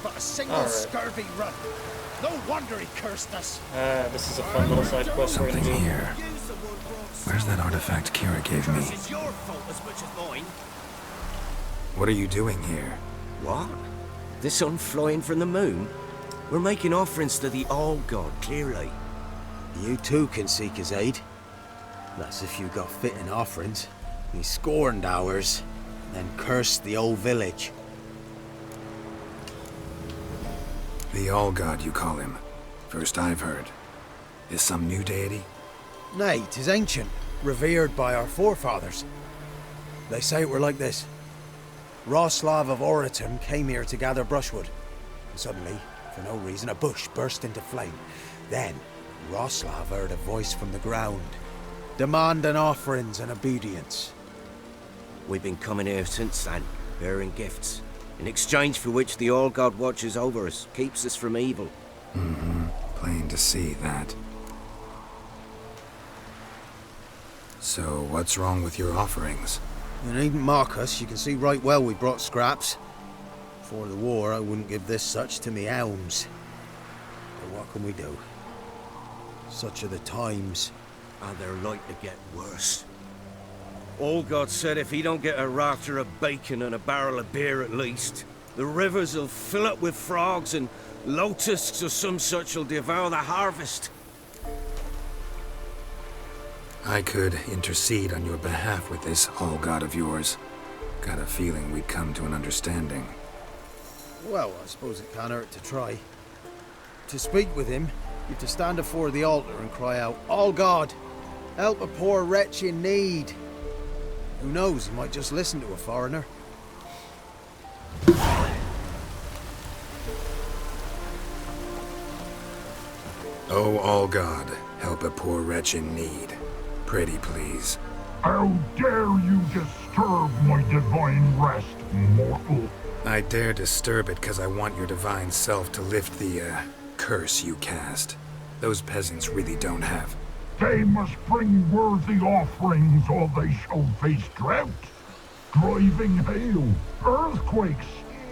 but a single scurvy run. No wonder he cursed us. This is a fun little side quest we're gonna Something do. here. Where's that artifact Kira gave me? It's your fault as much as mine. What are you doing here? What? The sun flying from the moon? We're making offerings to the All-God, clearly. You too can seek his aid. That's if you got fitting offerings. He scorned ours, then cursed the old village. The All-God, you call him. First I've heard. Is some new deity? Nay, 'tis ancient, revered by our forefathers. They say it were like this. Roslav of Oritum came here to gather brushwood. And suddenly, for no reason, a bush burst into flame. Then, Roslav heard a voice from the ground, demanding offerings and obedience. We've been coming here since then, bearing gifts, in exchange for which the All-God watches over us, keeps us from evil. Mm-hmm. Plain to see that. So, what's wrong with your offerings? You needn't mock us, you can see right well we brought scraps. Before the war, I wouldn't give this such to me elms. But what can we do? Such are the times. And they're like to get worse. All-God said if he don't get a rafter of bacon and a barrel of beer at least, the rivers will fill up with frogs and locusts or some such will devour the harvest. I could intercede on your behalf with this All-God of yours. Got a feeling we'd come to an understanding. Well, I suppose it can't hurt to try. To speak with him, you've to stand before the altar and cry out, "All God, help a poor wretch in need." Who knows, he might just listen to a foreigner. Oh, All-God, help a poor wretch in need. Pretty please. How dare you disturb my divine rest, mortal? I dare disturb it because I want your divine self to lift the, curse you cast. Those peasants really don't have. They must bring worthy offerings or they shall face drought, driving hail, earthquakes,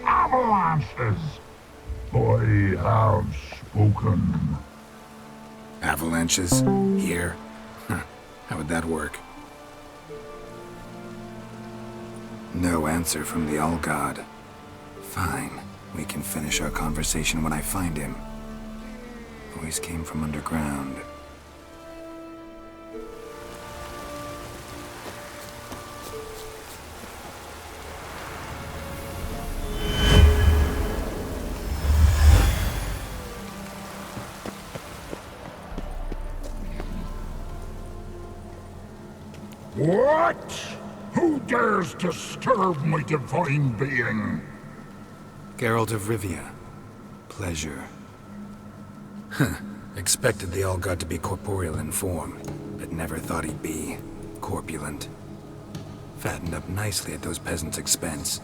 avalanches. I have spoken. Avalanches? Here? How would that work? No answer from the All-God. Fine. We can finish our conversation when I find him. Voice came from underground. What? Who dares disturb my divine being? Geralt of Rivia. Pleasure. Expected the All-God to be corporeal in form, but never thought he'd be corpulent. Fattened up nicely at those peasants' expense.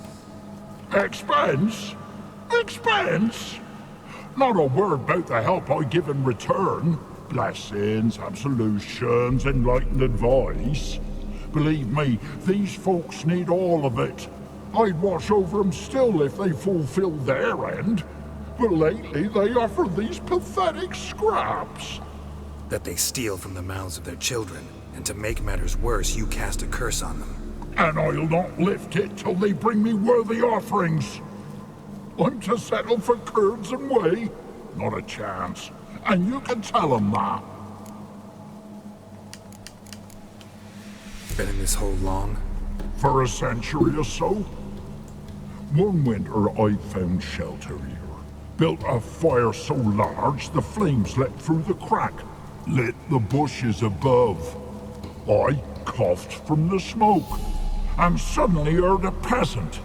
Expense? Expense? Not a word about the help I give in return. Blessings, absolutions, enlightened advice. Believe me, these folks need all of it. I'd watch over them still if they fulfilled their end. But lately they offer these pathetic scraps. That they steal from the mouths of their children, and to make matters worse, you cast a curse on them. And I'll not lift it till they bring me worthy offerings. I'm to settle for curds and whey? Not a chance. And you can tell them that. Been in this hole long? For a century or so. One winter I found shelter here. Built a fire so large the flames leapt through the crack, lit the bushes above. I coughed from the smoke, and suddenly heard a peasant.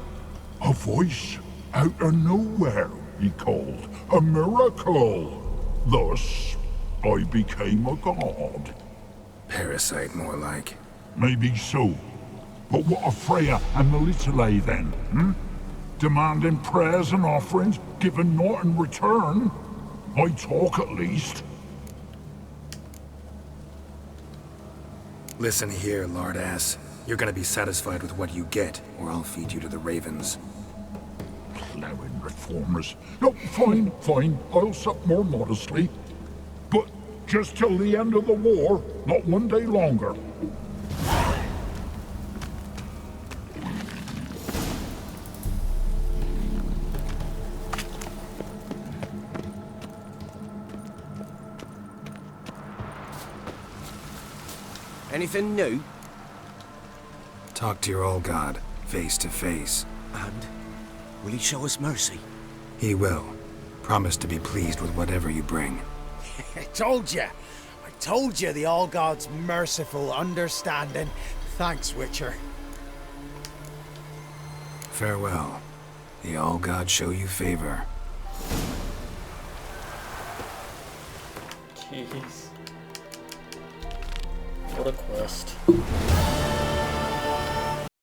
A voice out of nowhere, he called. A miracle. Thus, I became a god. Parasite, more like. Maybe so. But what of Freya and Melitele then, Demanding prayers and offerings, given naught in return? I talk at least. Listen here, lard-ass. You're gonna be satisfied with what you get, or I'll feed you to the ravens. Plowing reformers. No, fine, fine, I'll sup more modestly. But just till the end of the war, not one day longer. Anything new? Talk to your old god, face to face. And will he show us mercy? He will. Promise to be pleased with whatever you bring. I told you! I told you the All God's merciful, understanding. Thanks, Witcher. Farewell. The All God show you favor. Jeez. What a quest.